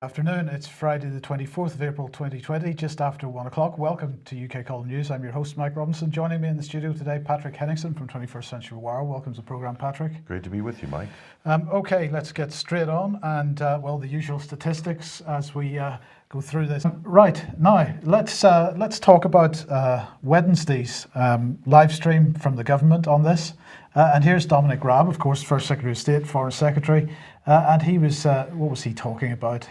Afternoon, it's Friday the 24th of April 2020, just after 1 o'clock. Welcome to UK Column News. I'm your host, Mike Robinson. Joining me in the studio today, Patrick Henningsen from 21st Century Wire. Welcome to the programme, Patrick. Great to be with you, Mike. Okay, let's get straight on and, the usual statistics as we go through this. Right, now, let's talk about Wednesday's live stream from the government on this. And here's Dominic Raab, of course, First Secretary of State, Foreign Secretary, and he was, what was he talking about?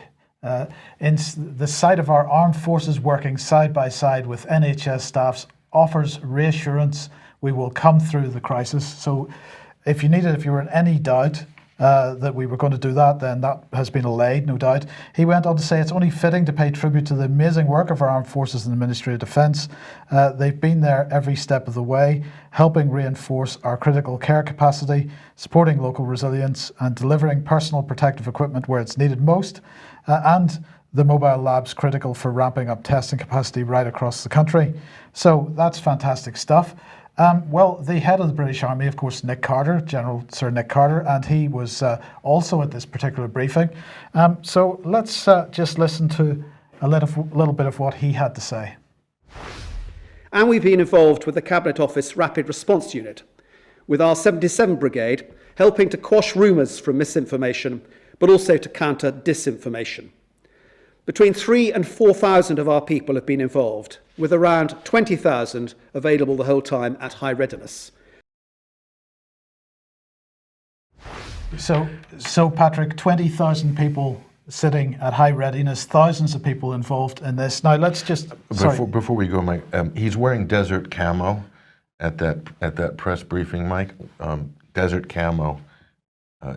In the sight of our armed forces working side by side with NHS staffs offers reassurance we will come through the crisis. So if you were in any doubt that we were going to do that, then that has been allayed, no doubt. He went on to say it's only fitting to pay tribute to the amazing work of our armed forces and the Ministry of Defence. They've been there every step of the way, helping reinforce our critical care capacity, supporting local resilience and delivering personal protective equipment where it's needed most. And the mobile labs critical for ramping up testing capacity right across the country. So that's fantastic stuff. The head of the British Army, of course, Nick Carter, General Sir Nick Carter, and he was also at this particular briefing. So let's just listen to a little bit of what he had to say. And we've been involved with the Cabinet Office Rapid Response Unit, with our 77 Brigade helping to quash rumours from misinformation, but also to counter disinformation. Between 3,000 and 4,000 of our people have been involved, with around 20,000 available the whole time at high readiness. So Patrick, 20,000 people sitting at high readiness, thousands of people involved in this. Now let's just before we go, Mike. He's wearing desert camo at that press briefing, Mike. Desert camo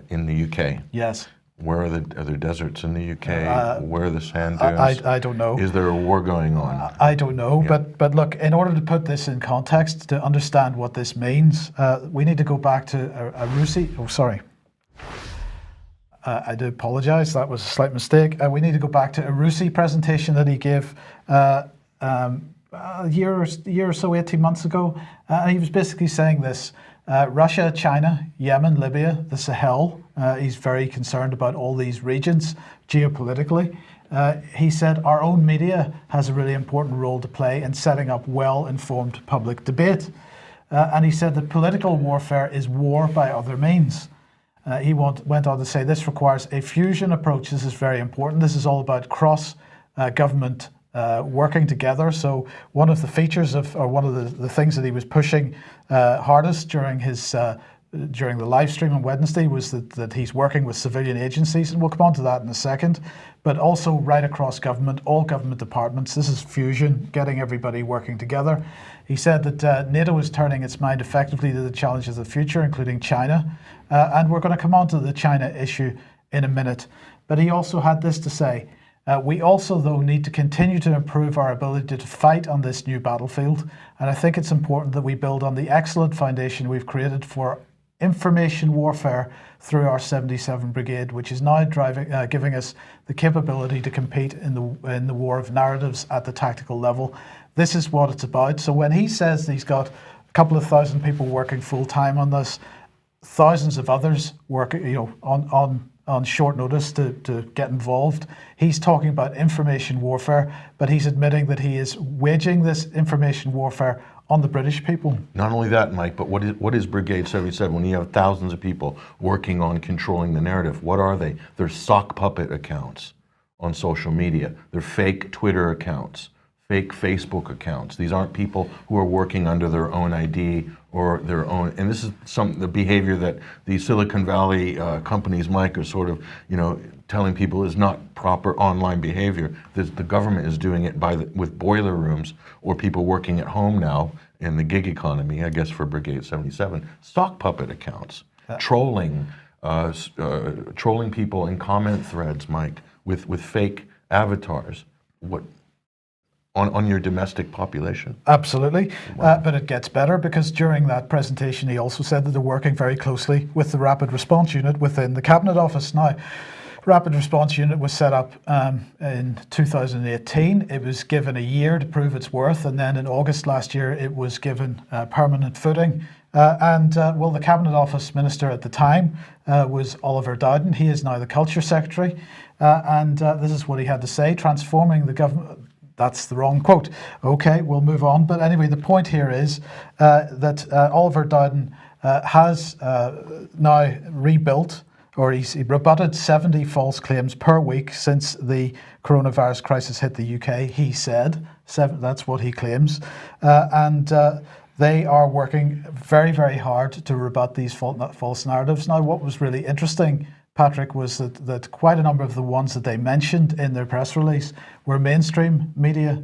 in the UK. Yes. Where are there deserts in the UK? Where are the sand dunes? I don't know. Is there a war going on? I don't know, yeah. But look, in order to put this in context, to understand what this means, we need to go back to I do apologise, that was a slight mistake. We need to go back to a RUSI presentation that he gave a year or so, 18 months ago. And he was basically saying this. Russia, China, Yemen, Libya, the Sahel. He's very concerned about all these regions geopolitically. He said our own media has a really important role to play in setting up well-informed public debate. And he said that political warfare is war by other means. He went on to say this requires a fusion approach. This is very important. This is all about cross-government working together. So one of the features one of the things that he was pushing hardest during the live stream on Wednesday was that he's working with civilian agencies, and we'll come on to that in a second, but also right across government, all government departments. This is fusion, getting everybody working together. He said that NATO is turning its mind effectively to the challenges of the future, including China, and we're going to come on to the China issue in a minute. But he also had this to say. We also, though, need to continue to improve our ability to fight on this new battlefield. And I think it's important that we build on the excellent foundation we've created for information warfare through our 77 Brigade, which is now giving us the capability to compete in the war of narratives at the tactical level. This is what it's about. So when he says that he's got a couple of thousand people working full time on this, thousands of others working, on short notice to get involved. He's talking about information warfare, but he's admitting that he is waging this information warfare on the British people. Not only that, Mike, but what is Brigade 77? When you have thousands of people working on controlling the narrative, what are they? They're sock puppet accounts on social media. They're fake Twitter accounts, fake Facebook accounts. These aren't people who are working under their own ID or their own, and this is the behavior that the Silicon Valley companies, Mike, are sort of, telling people is not proper online behavior. The government is doing it with boiler rooms or people working at home now in the gig economy, I guess, for Brigade 77. Sock puppet accounts, trolling people in comment threads, Mike, with fake avatars. On your domestic population? Absolutely, wow. But it gets better because during that presentation he also said that they're working very closely with the Rapid Response Unit within the Cabinet Office. Now, Rapid Response Unit was set up in 2018. It was given a year to prove its worth, and then in August last year it was given permanent footing. The Cabinet Office Minister at the time was Oliver Dowden. He is now the Culture Secretary, and this is what he had to say: transforming the government. That's the wrong quote. Okay, we'll move on. But anyway, the point here is that Oliver Dowden has now rebuilt, or he rebutted 70 false claims per week since the coronavirus crisis hit the UK, he said. That's what he claims. They are working very, very hard to rebut these false narratives. Now, what was really interesting, Patrick, was that quite a number of the ones that they mentioned in their press release were mainstream media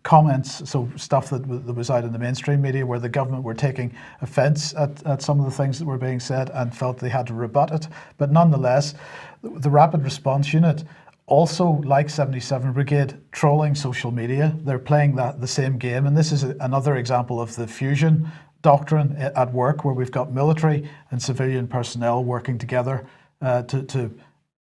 comments, so stuff that was out in the mainstream media where the government were taking offence at some of the things that were being said and felt they had to rebut it. But nonetheless, the Rapid Response Unit, also like 77 Brigade, trolling social media. They're playing the same game, and this is another example of the fusion doctrine at work, where we've got military and civilian personnel working together to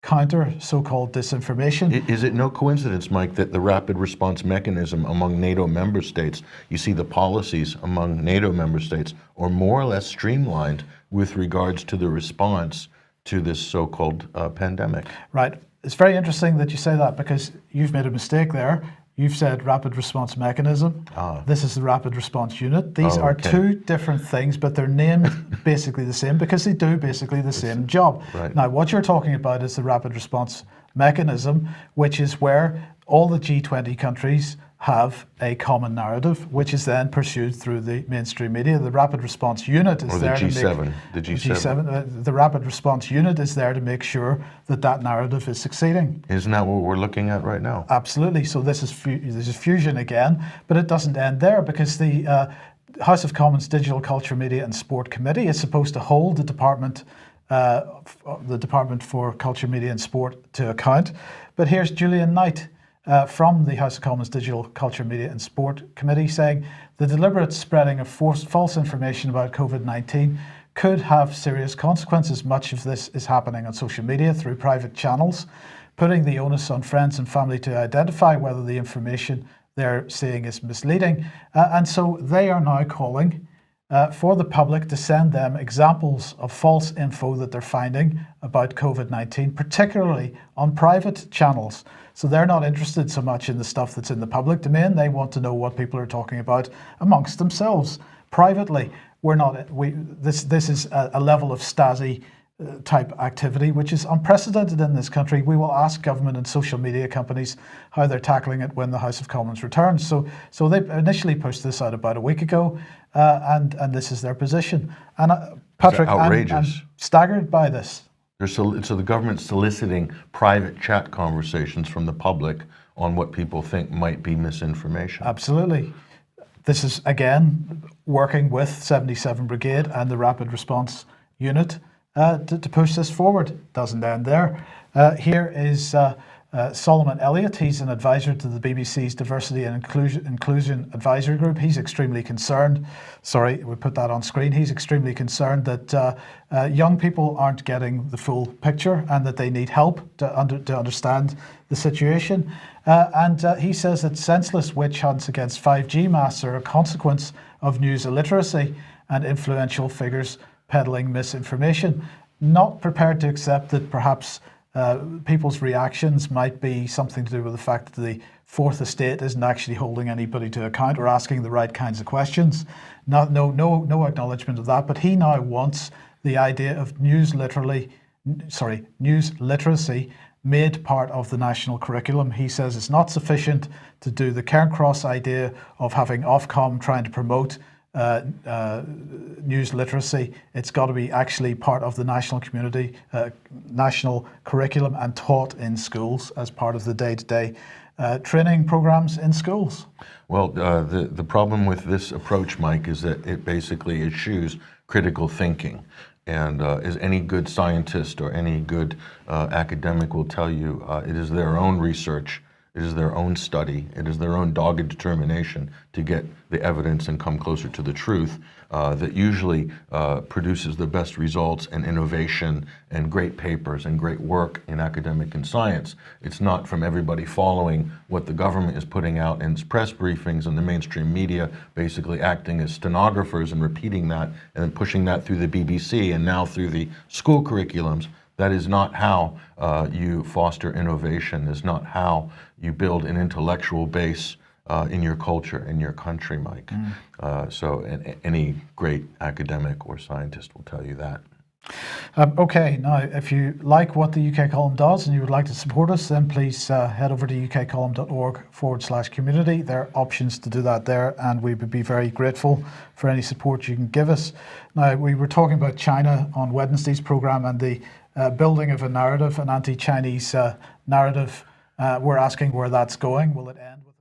counter so-called disinformation. Is it no coincidence, Mike, that the rapid response mechanism among NATO member states, you see the policies among NATO member states are more or less streamlined with regards to the response to this so-called pandemic? Right. It's very interesting that you say that, because you've made a mistake there. You've said rapid response mechanism. This is the rapid response unit. These are two different things, but they're named basically the same because they do basically the same job. Right. Now, what you're talking about is the rapid response mechanism, which is where all the G20 countries have a common narrative, which is then pursued through the mainstream media. The rapid response unit is there to make the G7. The rapid response unit is there to make sure that narrative is succeeding. Isn't that what we're looking at right now? Absolutely. So this is fusion again, but it doesn't end there, because the House of Commons Digital Culture, Media and Sport Committee is supposed to hold the Department for Culture, Media and Sport to account. But here's Julian Knight from the House of Commons Digital Culture, Media and Sport Committee saying the deliberate spreading of false information about COVID-19 could have serious consequences. Much of this is happening on social media through private channels, putting the onus on friends and family to identify whether the information they're seeing is misleading. And so they are now calling for the public to send them examples of false info that they're finding about COVID-19, particularly on private channels. So they're not interested so much in the stuff that's in the public domain. They want to know what people are talking about amongst themselves privately. This is a level of Stasi type activity which is unprecedented in this country. We will ask government and social media companies how they're tackling it when the House of Commons returns. So they initially pushed this out about a week ago, and this is their position. And Patrick, I'm staggered by this. So the government's soliciting private chat conversations from the public on what people think might be misinformation. Absolutely. This is, again, working with 77 Brigade and the Rapid Response Unit to push this forward. Doesn't end there. Here is Solomon Elliott. He's an advisor to the BBC's Diversity and Inclusion Advisory Group. He's extremely concerned. Sorry, we put that on screen. He's extremely concerned that young people aren't getting the full picture and that they need help to understand the situation. He says that senseless witch hunts against 5G masks are a consequence of news illiteracy and influential figures peddling misinformation. Not prepared to accept that perhaps people's reactions might be something to do with the fact that the Fourth Estate isn't actually holding anybody to account or asking the right kinds of questions. No acknowledgement of that. But he now wants the idea of news literacy made part of the national curriculum. He says it's not sufficient to do the Cairncross idea of having Ofcom trying to promote news literacy. It's got to be actually part of the national curriculum and taught in schools as part of the day-to-day training programs in schools. Well, the problem with this approach, Mike, is that it basically eschews critical thinking. And as any good scientist or any good academic will tell you, it is their own research It is their own study. It is their own dogged determination to get the evidence and come closer to the truth that usually produces the best results and innovation and great papers and great work in academic and science. It's not from everybody following what the government is putting out in its press briefings and the mainstream media, basically acting as stenographers and repeating that and then pushing that through the BBC and now through the school curriculums. That is not how you foster innovation, is not how you build an intellectual base in your culture, in your country, Mike. Any great academic or scientist will tell you that. Okay, now if you like what the UK Column does and you would like to support us, then please head over to ukcolumn.org/community. There are options to do that there, and we would be very grateful for any support you can give us. Now, we were talking about China on Wednesday's programme and the building of a narrative, an anti-Chinese narrative. We're asking where that's going. Will it end with